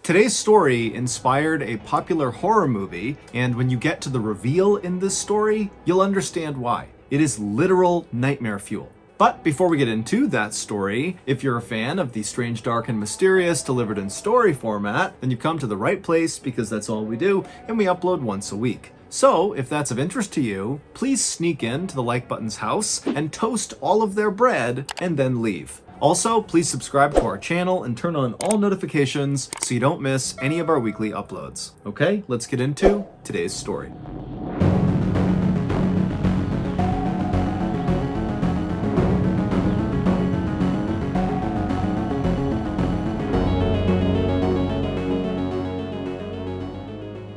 Today's story inspired a popular horror movie, and when you get to the reveal in this story, you'll understand why. It is literal nightmare fuel. But before we get into that story, if you're a fan of the strange, dark, and mysterious delivered in story format, then you've come to the right place because that's all we do, and we upload once a week. So, if that's of interest to you, please sneak in to the like button's house and toast all of their bread and then leave. Also, please subscribe to our channel and turn on all notifications so you don't miss any of our weekly uploads. Okay, let's get into today's story.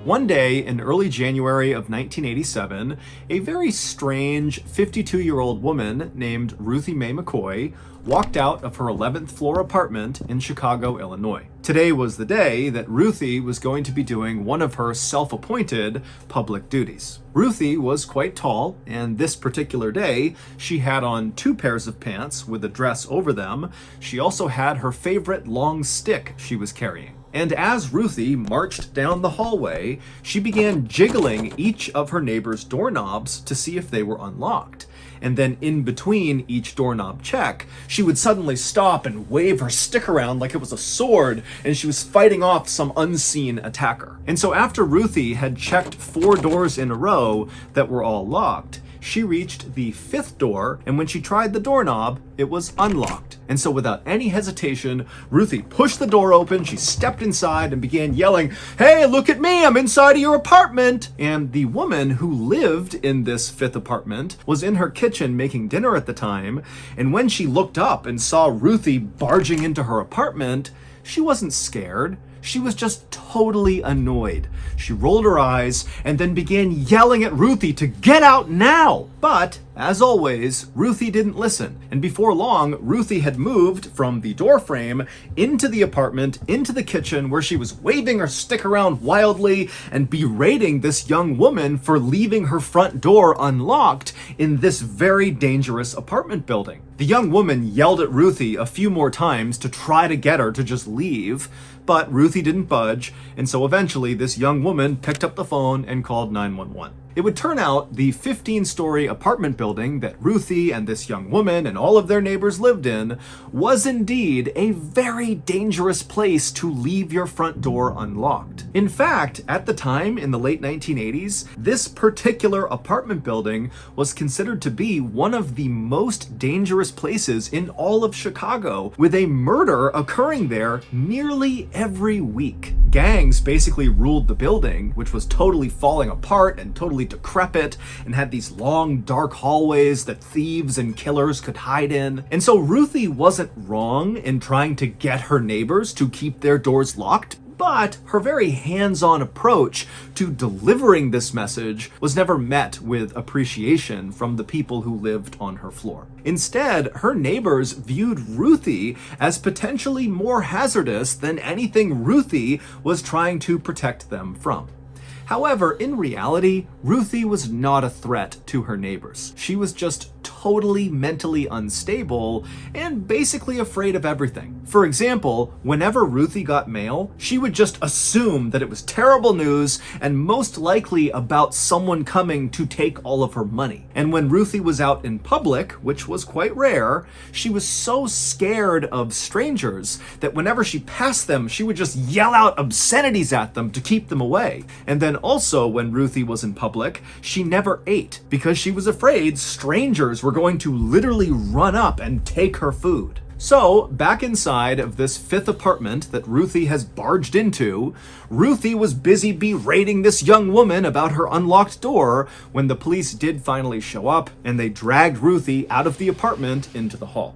One day in early January of 1987, a very strange 52-year-old woman named Ruthie Mae McCoy walked out of her 11th floor apartment in Chicago, Illinois. Today was the day that Ruthie was going to be doing one of her self-appointed public duties. Ruthie was quite tall, and this particular day, she had on 2 pairs of pants with a dress over them. She also had her favorite long stick she was carrying. And as Ruthie marched down the hallway, she began jiggling each of her neighbors' doorknobs to see if they were unlocked. And then in between each doorknob check, she would suddenly stop and wave her stick around like it was a sword, and she was fighting off some unseen attacker. And so after Ruthie had checked 4 doors in a row that were all locked, she reached the 5th door, and when she tried the doorknob, it was unlocked. And so without any hesitation, Ruthie pushed the door open, she stepped inside and began yelling, "Hey, look at me, I'm inside of your apartment!" And the woman who lived in this 5th apartment was in her kitchen making dinner at the time, and when she looked up and saw Ruthie barging into her apartment, she wasn't scared. She was just totally annoyed. She rolled her eyes and then began yelling at Ruthie to get out now. But, as always, Ruthie didn't listen. And before long, Ruthie had moved from the doorframe into the apartment, into the kitchen, where she was waving her stick around wildly and berating this young woman for leaving her front door unlocked in this very dangerous apartment building. The young woman yelled at Ruthie a few more times to try to get her to just leave, but Ruthie didn't budge, and so eventually this young woman picked up the phone and called 911. It would turn out the 15-story apartment building that Ruthie and this young woman and all of their neighbors lived in was indeed a very dangerous place to leave your front door unlocked. In fact, at the time in the late 1980s, this particular apartment building was considered to be one of the most dangerous places in all of Chicago, with a murder occurring there nearly every week. Gangs basically ruled the building, which was totally falling apart and totally decrepit and had these long dark hallways that thieves and killers could hide in. And so Ruthie wasn't wrong in trying to get her neighbors to keep their doors locked, but her very hands-on approach to delivering this message was never met with appreciation from the people who lived on her floor. Instead, her neighbors viewed Ruthie as potentially more hazardous than anything Ruthie was trying to protect them from. However, in reality, Ruthie was not a threat to her neighbors. She was just totally mentally unstable and basically afraid of everything. For example, whenever Ruthie got mail, she would just assume that it was terrible news and most likely about someone coming to take all of her money. And when Ruthie was out in public, which was quite rare, she was so scared of strangers that whenever she passed them, she would just yell out obscenities at them to keep them away. And then also, when Ruthie was in public, she never ate because she was afraid strangers were going to literally run up and take her food. So, back inside of this 5th apartment that Ruthie has barged into, Ruthie was busy berating this young woman about her unlocked door when the police did finally show up, and they dragged Ruthie out of the apartment into the hall.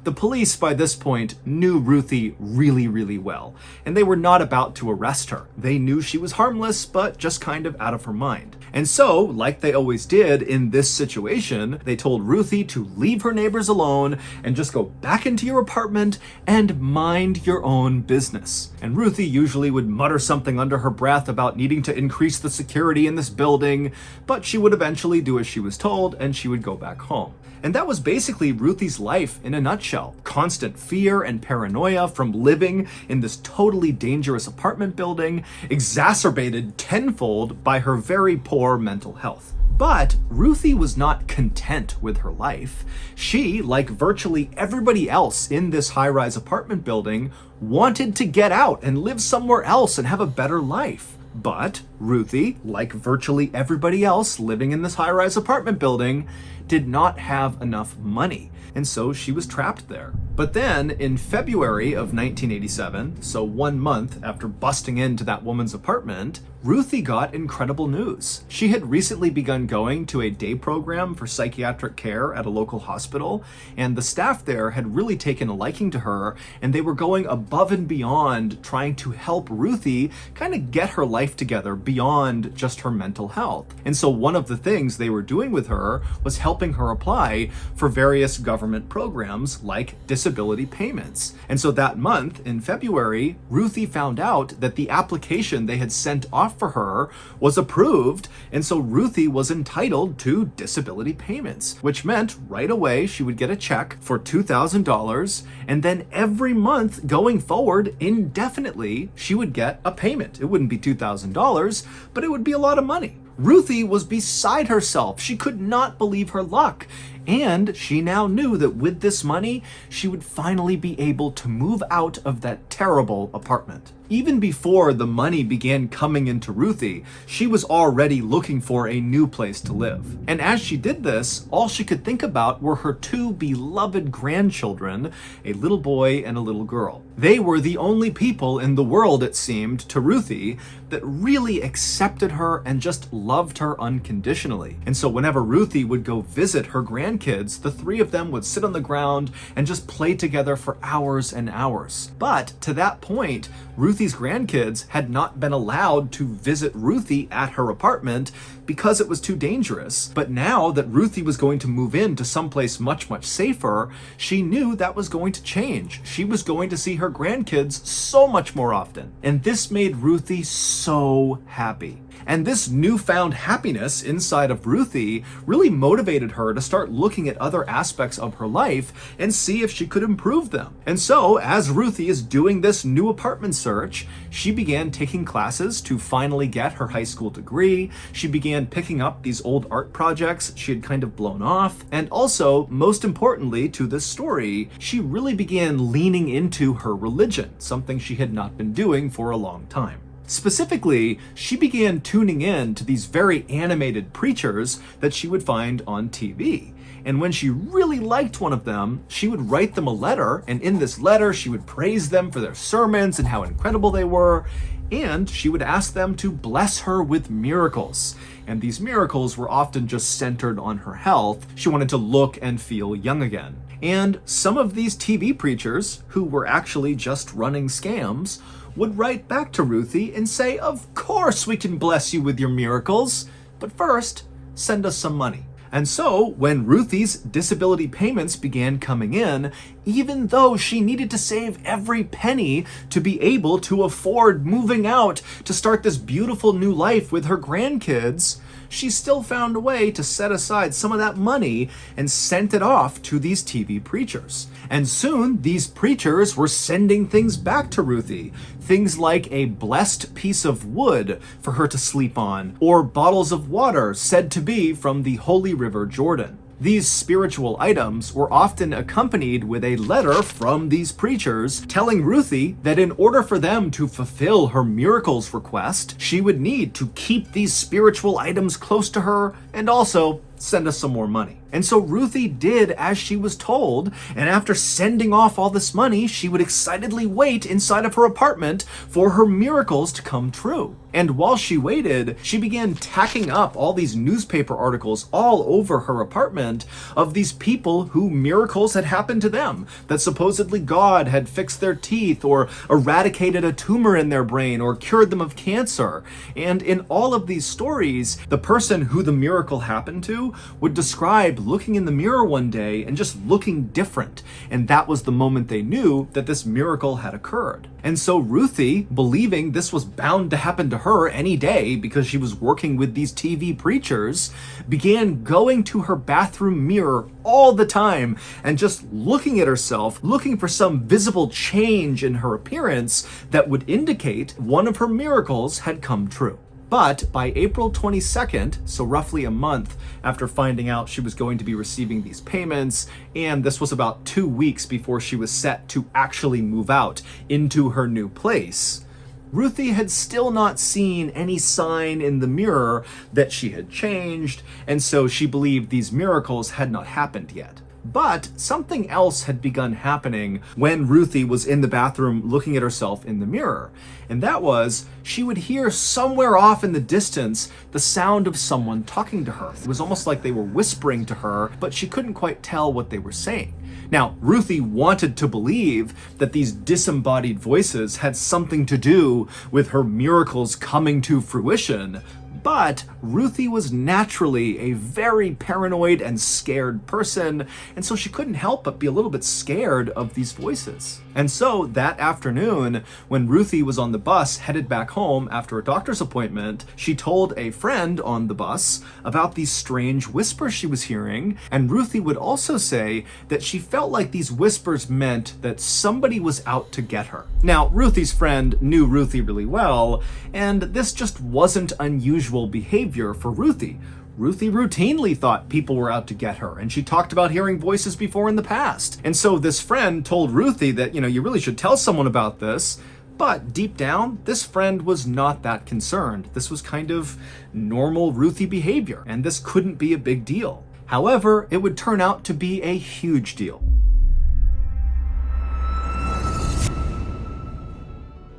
The police by this point knew Ruthie really, really well, and they were not about to arrest her. They knew she was harmless, but just kind of out of her mind. And so, like they always did in this situation, they told Ruthie to leave her neighbors alone and just go back into your apartment and mind your own business. And Ruthie usually would mutter something under her breath about needing to increase the security in this building, but she would eventually do as she was told and she would go back home. And that was basically Ruthie's life in a nutshell. nutshell. Constant fear and paranoia from living in this totally dangerous apartment building, exacerbated tenfold by her very poor mental health. But Ruthie was not content with her life. She, like virtually everybody else in this high-rise apartment building, wanted to get out and live somewhere else and have a better life. But Ruthie, like virtually everybody else living in this high-rise apartment building, did not have enough money, and so she was trapped there. But then, in February of 1987, so 1 month after busting into that woman's apartment, Ruthie got incredible news. She had recently begun going to a day program for psychiatric care at a local hospital, and the staff there had really taken a liking to her, and they were going above and beyond trying to help Ruthie kind of get her life together beyond just her mental health. And so one of the things they were doing with her was helping her apply for various government programs like disability payments. And so that month, in February, Ruthie found out that the application they had sent off for her was approved, and so Ruthie was entitled to disability payments, which meant right away she would get a check for $2,000, and then every month going forward indefinitely she would get a payment. It wouldn't be $2,000, but it would be a lot of money. Ruthie was beside herself. She could not believe her luck. And she now knew that with this money, she would finally be able to move out of that terrible apartment. Even before the money began coming into Ruthie, she was already looking for a new place to live. And as she did this, all she could think about were her 2 beloved grandchildren, a little boy and a little girl. They were the only people in the world, it seemed, to Ruthie that really accepted her and just loved her unconditionally. And so whenever Ruthie would go visit her grandkids, the 3 of them would sit on the ground and just play together for hours and hours. But to that point, Ruthie's grandkids had not been allowed to visit Ruthie at her apartment because it was too dangerous. But now that Ruthie was going to move into someplace much, much safer, she knew that was going to change. She was going to see her grandkids so much more often. And this made Ruthie so happy. And this newfound happiness inside of Ruthie really motivated her to start looking at other aspects of her life and see if she could improve them. And so, as Ruthie is doing this new apartment search, she began taking classes to finally get her high school degree. She began picking up these old art projects she had kind of blown off. And also, most importantly to this story, she really began leaning into her religion, something she had not been doing for a long time. Specifically, she began tuning in to these very animated preachers that she would find on TV. And when she really liked one of them, she would write them a letter, and in this letter, she would praise them for their sermons and how incredible they were, and she would ask them to bless her with miracles. And these miracles were often just centered on her health. She wanted to look and feel young again. And some of these TV preachers, who were actually just running scams, would write back to Ruthie and say, "Of course we can bless you with your miracles, but first, send us some money." And so, when Ruthie's disability payments began coming in, even though she needed to save every penny to be able to afford moving out to start this beautiful new life with her grandkids, she still found a way to set aside some of that money and sent it off to these TV preachers. And soon, these preachers were sending things back to Ruthie. Things like a blessed piece of wood for her to sleep on, or bottles of water said to be from the holy river Jordan. These spiritual items were often accompanied with a letter from these preachers telling Ruthie that in order for them to fulfill her miracles request, she would need to keep these spiritual items close to her and also send us some more money. And so Ruthie did as she was told, and after sending off all this money, she would excitedly wait inside of her apartment for her miracles to come true. And while she waited, she began tacking up all these newspaper articles all over her apartment of these people who miracles had happened to them, that supposedly God had fixed their teeth or eradicated a tumor in their brain or cured them of cancer. And in all of these stories, the person who the miracle happened to would describe looking in the mirror one day and just looking different. And that was the moment they knew that this miracle had occurred. And so Ruthie, believing this was bound to happen to her any day because she was working with these TV preachers, began going to her bathroom mirror all the time and just looking at herself, looking for some visible change in her appearance that would indicate one of her miracles had come true. But by April 22nd, so roughly a month after finding out she was going to be receiving these payments, and this was about 2 weeks before she was set to actually move out into her new place, Ruthie had still not seen any sign in the mirror that she had changed, and so she believed these miracles had not happened yet. But something else had begun happening when Ruthie was in the bathroom looking at herself in the mirror. And that was, she would hear somewhere off in the distance the sound of someone talking to her. It was almost like they were whispering to her, but she couldn't quite tell what they were saying. Now, Ruthie wanted to believe that these disembodied voices had something to do with her miracles coming to fruition, but Ruthie was naturally a very paranoid and scared person, and so she couldn't help but be a little bit scared of these voices. And so that afternoon, when Ruthie was on the bus headed back home after a doctor's appointment, she told a friend on the bus about these strange whispers she was hearing, and Ruthie would also say that she felt like these whispers meant that somebody was out to get her. Now, Ruthie's friend knew Ruthie really well, and this just wasn't unusual behavior for Ruthie. Ruthie routinely thought people were out to get her, and she talked about hearing voices before in the past. And so this friend told Ruthie that, you really should tell someone about this. But deep down, this friend was not that concerned. This was kind of normal Ruthie behavior, and this couldn't be a big deal. However, it would turn out to be a huge deal.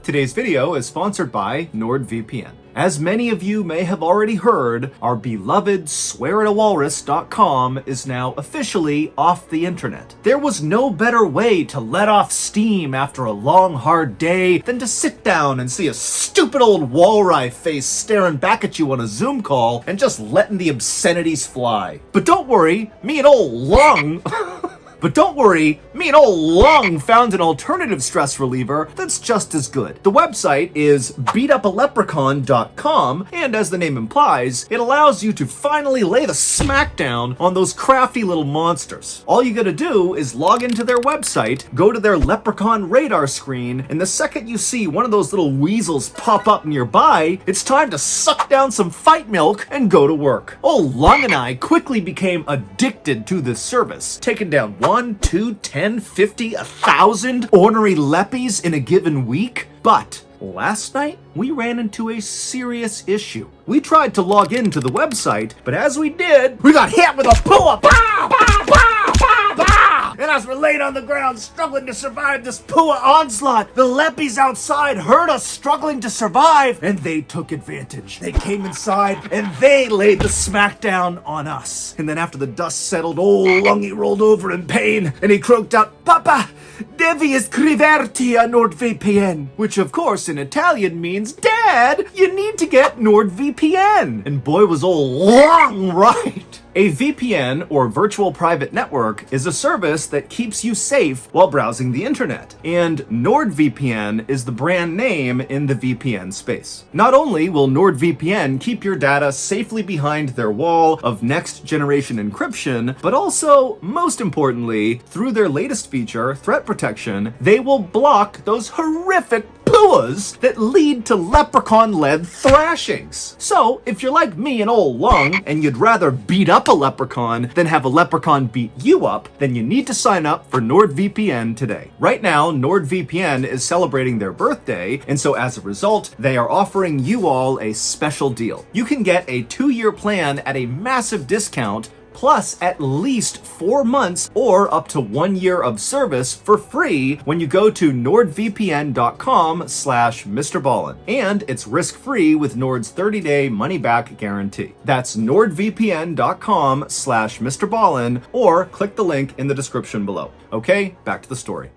Today's video is sponsored by NordVPN. As many of you may have already heard, our beloved swearatawalrus.com is now officially off the internet. There was no better way to let off steam after a long, hard day than to sit down and see a stupid old walleye face staring back at you on a Zoom call and just letting the obscenities fly. But don't worry, me and old Lung found an alternative stress reliever that's just as good. The website is beatupaleprechaun.com, and as the name implies, it allows you to finally lay the smackdown on those crafty little monsters. All you gotta do is log into their website, go to their leprechaun radar screen, and the second you see one of those little weasels pop up nearby, it's time to suck down some fight milk and go to work. Old Lung and I quickly became addicted to this service, taking down 1, 2, 10, 50, 1,000 ornery leppies in a given week. But last night, we ran into a serious issue. We tried to log into the website, but as we did, we got hit with a pua! Bah, bah, bah, bah, bah! And as we laid on the ground, struggling to survive this pua onslaught, the leppies outside heard us struggling to survive, and they took advantage. They came inside, and they laid the smackdown on us. And then after the dust settled, old Lungy rolled over in pain, and he croaked out, "Papa, devi iscriverti a NordVPN," which of course in Italian means, "Dad, you need to get NordVPN." And boy was old Lung right. A VPN, or virtual private network, is a service that keeps you safe while browsing the internet. And NordVPN is the brand name in the VPN space. Not only will NordVPN keep your data safely behind their wall of next generation encryption, but also, most importantly, through their latest feature, Threat Protection, they will block those horrific puas that lead to leprechaun-led thrashings. So, if you're like me and old Lung, and you'd rather beat up a leprechaun than have a leprechaun beat you up, then you need to sign up for NordVPN today. Right now, NordVPN is celebrating their birthday, and so as a result, they are offering you all a special deal. You can get a 2-year plan at a massive discount, plus at least 4 months or up to 1 year of service for free when you go to nordvpn.com/MrBallen. And it's risk-free with Nord's 30-day money-back guarantee. That's nordvpn.com/MrBallen, or click the link in the description below. Okay, back to the story.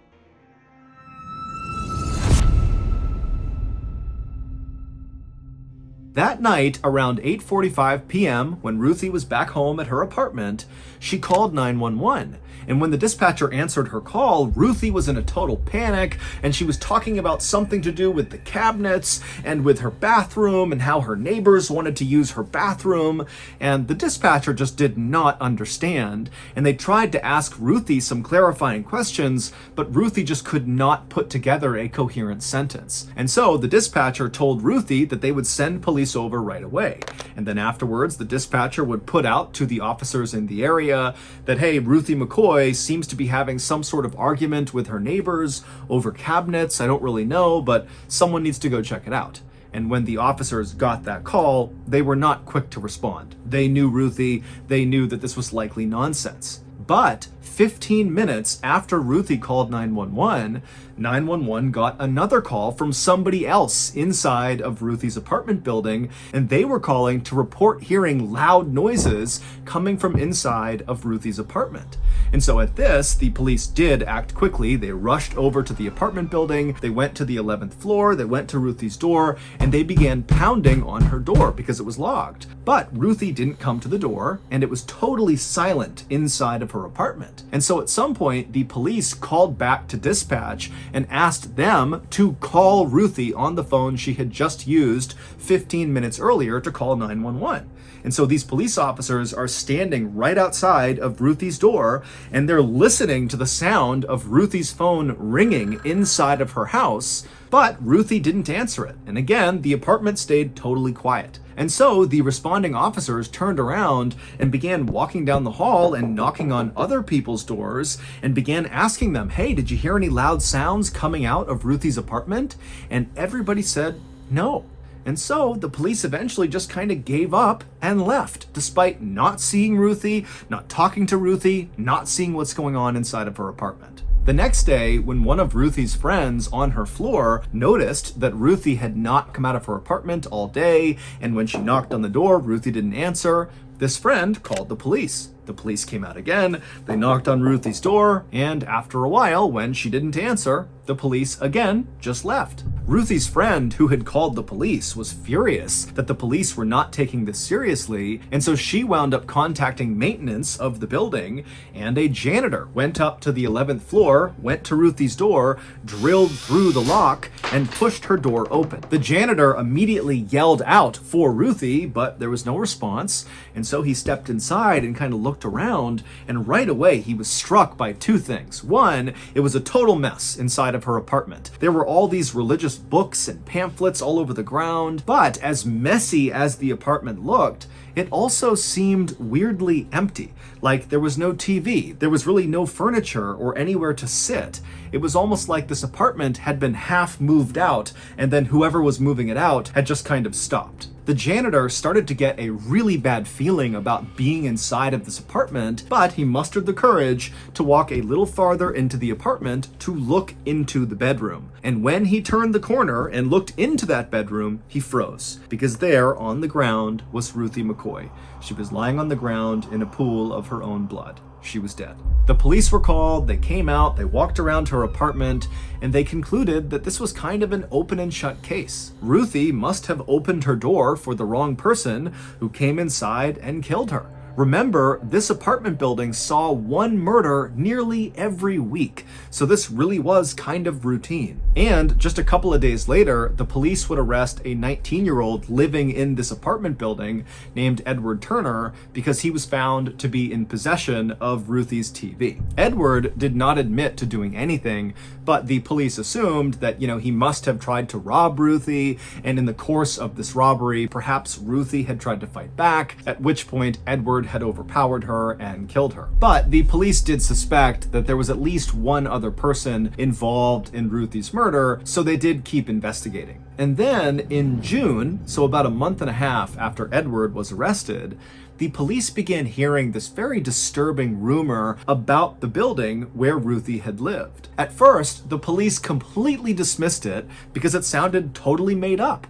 That night, around 8:45 p.m., when Ruthie was back home at her apartment, she called 911. And when the dispatcher answered her call, Ruthie was in a total panic, and she was talking about something to do with the cabinets and with her bathroom and how her neighbors wanted to use her bathroom. And the dispatcher just did not understand. And they tried to ask Ruthie some clarifying questions, but Ruthie just could not put together a coherent sentence. And so the dispatcher told Ruthie that they would send police over right away. And then afterwards, the dispatcher would put out to the officers in the area that, hey, Ruthie McCoy seems to be having some sort of argument with her neighbors over cabinets. I don't really know, but someone needs to go check it out. And when the officers got that call, they were not quick to respond. They knew Ruthie. They knew that this was likely nonsense. But 15 minutes after Ruthie called 911, 911 got another call from somebody else inside of Ruthie's apartment building, and they were calling to report hearing loud noises coming from inside of Ruthie's apartment. And so at this, the police did act quickly. They rushed over to the apartment building, they went to the 11th floor, they went to Ruthie's door, and they began pounding on her door because it was locked. But Ruthie didn't come to the door, and it was totally silent inside of her apartment. And so at some point, the police called back to dispatch and asked them to call Ruthie on the phone she had just used 15 minutes earlier to call 911. And so these police officers are standing right outside of Ruthie's door, and they're listening to the sound of Ruthie's phone ringing inside of her house, but Ruthie didn't answer it. And again, the apartment stayed totally quiet. And so the responding officers turned around and began walking down the hall and knocking on other people's doors and began asking them, hey, did you hear any loud sounds coming out of Ruthie's apartment? And everybody said no. And so the police eventually just kind of gave up and left, despite not seeing Ruthie, not talking to Ruthie, not seeing what's going on inside of her apartment. The next day, when one of Ruthie's friends on her floor noticed that Ruthie had not come out of her apartment all day, and when she knocked on the door, Ruthie didn't answer, this friend called the police. The police came out again, they knocked on Ruthie's door, and after a while, when she didn't answer, the police again just left. Ruthie's friend, who had called the police, was furious that the police were not taking this seriously, and so she wound up contacting maintenance of the building, and a janitor went up to the 11th floor, went to Ruthie's door, drilled through the lock, and pushed her door open. The janitor immediately yelled out for Ruthie, but there was no response, and so he stepped inside and kind of looked around, and right away he was struck by two things. One, it was a total mess inside of her apartment. There were all these religious books and pamphlets all over the ground, but as messy as the apartment looked, it also seemed weirdly empty. Like there was no TV, there was really no furniture or anywhere to sit. It was almost like this apartment had been half moved out, and then whoever was moving it out had just kind of stopped. The janitor started to get a really bad feeling about being inside of this apartment, but he mustered the courage to walk a little farther into the apartment to look into the bedroom. And when he turned the corner and looked into that bedroom, he froze, because there on the ground was Ruthie McCoy. She was lying on the ground in a pool of her own blood. She was dead. The police were called, they came out, they walked around her apartment, and they concluded that this was kind of an open and shut case. Ruthie must have opened her door for the wrong person who came inside and killed her. Remember, this apartment building saw one murder nearly every week, so this really was kind of routine. And just a couple of days later, the police would arrest a 19-year-old living in this apartment building named Edward Turner because he was found to be in possession of Ruthie's TV. Edward did not admit to doing anything, but the police assumed that, he must have tried to rob Ruthie, and in the course of this robbery, perhaps Ruthie had tried to fight back, at which point Edward had overpowered her and killed her. But the police did suspect that there was at least one other person involved in Ruthie's murder, so they did keep investigating. And then in June, so about a month and a half after Edward was arrested, the police began hearing this very disturbing rumor about the building where Ruthie had lived. At first, the police completely dismissed it because it sounded totally made up.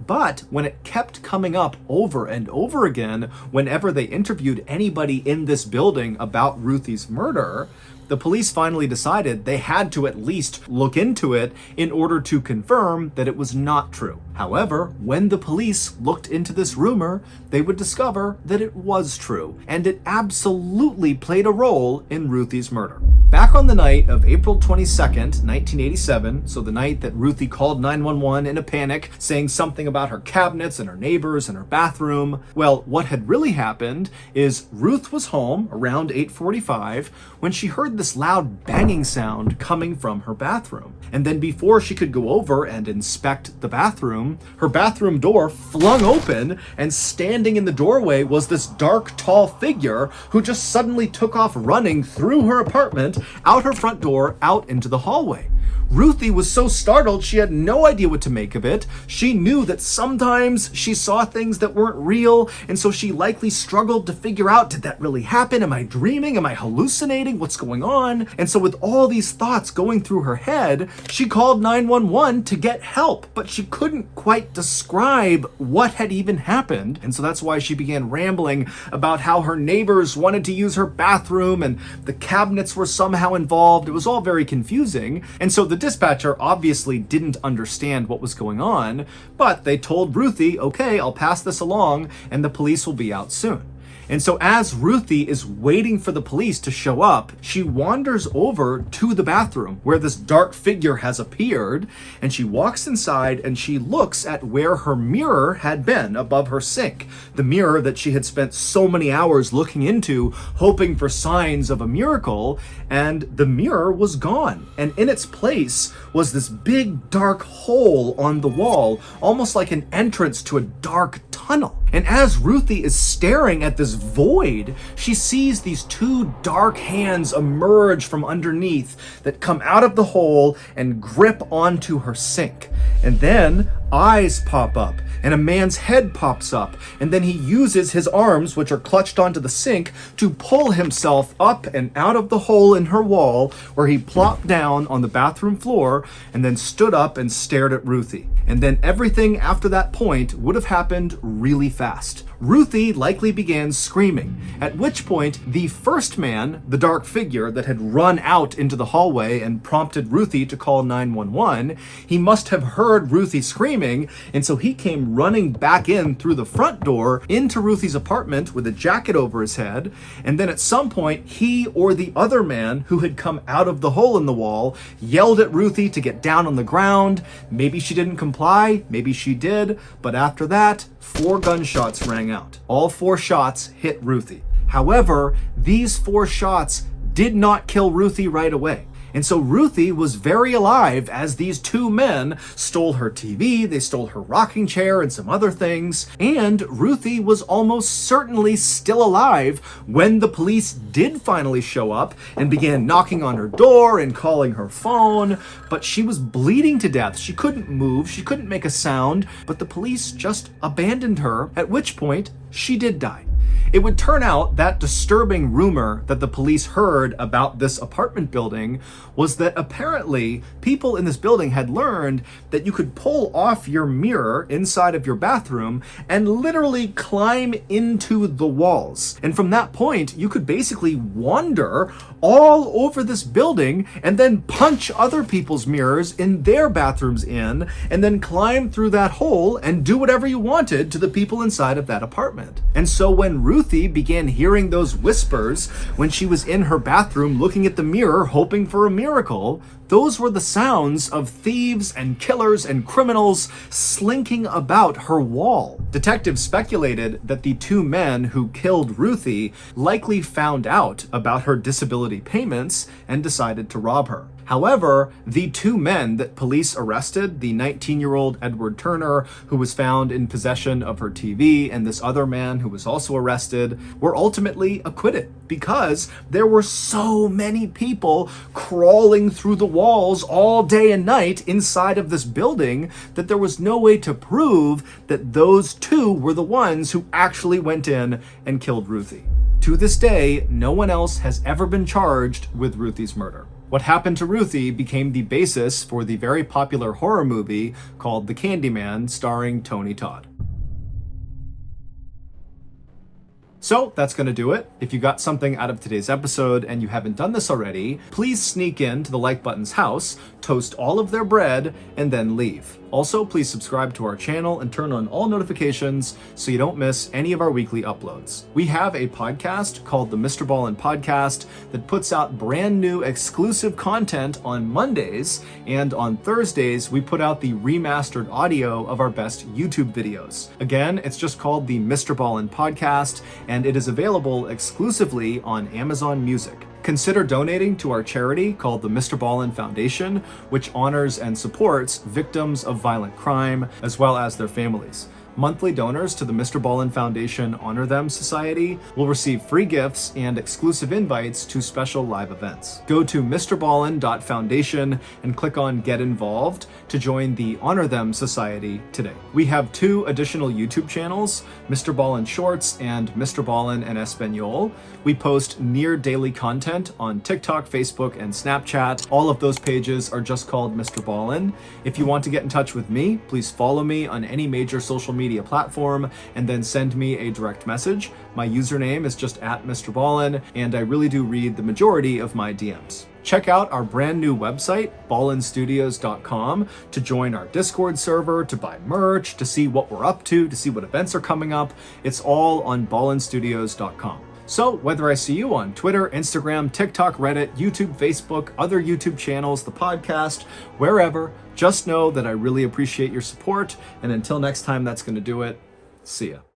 But when it kept coming up over and over again, whenever they interviewed anybody in this building about Ruthie's murder, the police finally decided they had to at least look into it in order to confirm that it was not true. However, when the police looked into this rumor, they would discover that it was true, and it absolutely played a role in Ruthie's murder. Back on the night of April 22nd, 1987, so the night that Ruthie called 911 in a panic, saying something about her cabinets and her neighbors and her bathroom, well, what had really happened is Ruth was home around 8:45 when she heard this loud banging sound coming from her bathroom. And then before she could go over and inspect the bathroom, her bathroom door flung open, and standing in the doorway was this dark, tall figure who just suddenly took off running through her apartment, out her front door, out into the hallway. Ruthie was so startled she had no idea what to make of it. She knew that sometimes she saw things that weren't real, and so she likely struggled to figure out, did that really happen? Am I dreaming? Am I hallucinating? What's going on? And so with all these thoughts going through her head, she called 911 to get help, but she couldn't quite describe what had even happened. And so that's why she began rambling about how her neighbors wanted to use her bathroom and the cabinets were somehow involved. It was all very confusing. And so the dispatcher obviously didn't understand what was going on, but they told Ruthie, okay, I'll pass this along and the police will be out soon. And so as Ruthie is waiting for the police to show up, she wanders over to the bathroom where this dark figure has appeared, and she walks inside and she looks at where her mirror had been above her sink. The mirror that she had spent so many hours looking into, hoping for signs of a miracle, and the mirror was gone. And in its place was this big dark hole on the wall, almost like an entrance to a dark tunnel. And as Ruthie is staring at this void, she sees these two dark hands emerge from underneath that come out of the hole and grip onto her sink. And then eyes pop up and a man's head pops up, and then he uses his arms, which are clutched onto the sink, to pull himself up and out of the hole in her wall, where he plopped down on the bathroom floor and then stood up and stared at Ruthie. And then everything after that point would have happened really fast. Ruthie likely began screaming, at which point the first man, the dark figure that had run out into the hallway and prompted Ruthie to call 911, he must have heard Ruthie screaming, and so he came running back in through the front door into Ruthie's apartment with a jacket over his head, and then at some point he or the other man who had come out of the hole in the wall yelled at Ruthie to get down on the ground. Maybe she didn't comply, maybe she did, but after that, 4 gunshots rang out. All 4 shots hit Ruthie. However, these 4 shots did not kill Ruthie right away. And so Ruthie was very alive as these 2 men stole her TV, they stole her rocking chair and some other things, and Ruthie was almost certainly still alive when the police did finally show up and began knocking on her door and calling her phone, but she was bleeding to death. She couldn't move, she couldn't make a sound, but the police just abandoned her, at which point she did die. It would turn out that disturbing rumor that the police heard about this apartment building was that apparently people in this building had learned that you could pull off your mirror inside of your bathroom and literally climb into the walls. And from that point, you could basically wander all over this building and then punch other people's mirrors in their bathrooms in, and then climb through that hole and do whatever you wanted to the people inside of that apartment. And so when Ruthie began hearing those whispers when she was in her bathroom looking at the mirror hoping for a miracle, those were the sounds of thieves and killers and criminals slinking about her wall. Detectives speculated that the 2 men who killed Ruthie likely found out about her disability payments and decided to rob her. However, the 2 men that police arrested, the 19-year-old Edward Turner, who was found in possession of her TV, and this other man who was also arrested, were ultimately acquitted because there were so many people crawling through the walls all day and night inside of this building that there was no way to prove that those 2 were the ones who actually went in and killed Ruthie. To this day, no one else has ever been charged with Ruthie's murder. What happened to Ruthie became the basis for the very popular horror movie called The Candyman, starring Tony Todd. So that's going to do it. If you got something out of today's episode and you haven't done this already, please sneak in to the Like Button's house, toast all of their bread, and then leave. Also, please subscribe to our channel and turn on all notifications so you don't miss any of our weekly uploads. We have a podcast called the MrBallen Podcast that puts out brand new exclusive content on Mondays, and on Thursdays we put out the remastered audio of our best YouTube videos. Again, it's just called the MrBallen Podcast, and it is available exclusively on Amazon Music. Consider donating to our charity called the MrBallen Foundation, which honors and supports victims of violent crime as well as their families. Monthly donors to the MrBallen Foundation Honor Them Society will receive free gifts and exclusive invites to special live events. Go to MrBallen.Foundation and click on Get Involved to join the Honor Them Society today. We have 2 additional YouTube channels, MrBallen Shorts and MrBallen en Espanol. We post near daily content on TikTok, Facebook, and Snapchat. All of those pages are just called MrBallen. If you want to get in touch with me, please follow me on any major social media platform and then send me a direct message. My username is just @MrBallen, and I really do read the majority of my DMs. Check out our brand new website, ballenstudios.com, to join our Discord server, to buy merch, to see what we're up to see what events are coming up. It's all on ballenstudios.com. So whether I see you on Twitter, Instagram, TikTok, Reddit, YouTube, Facebook, other YouTube channels, the podcast, wherever, just know that I really appreciate your support. And until next time, that's going to do it. See ya.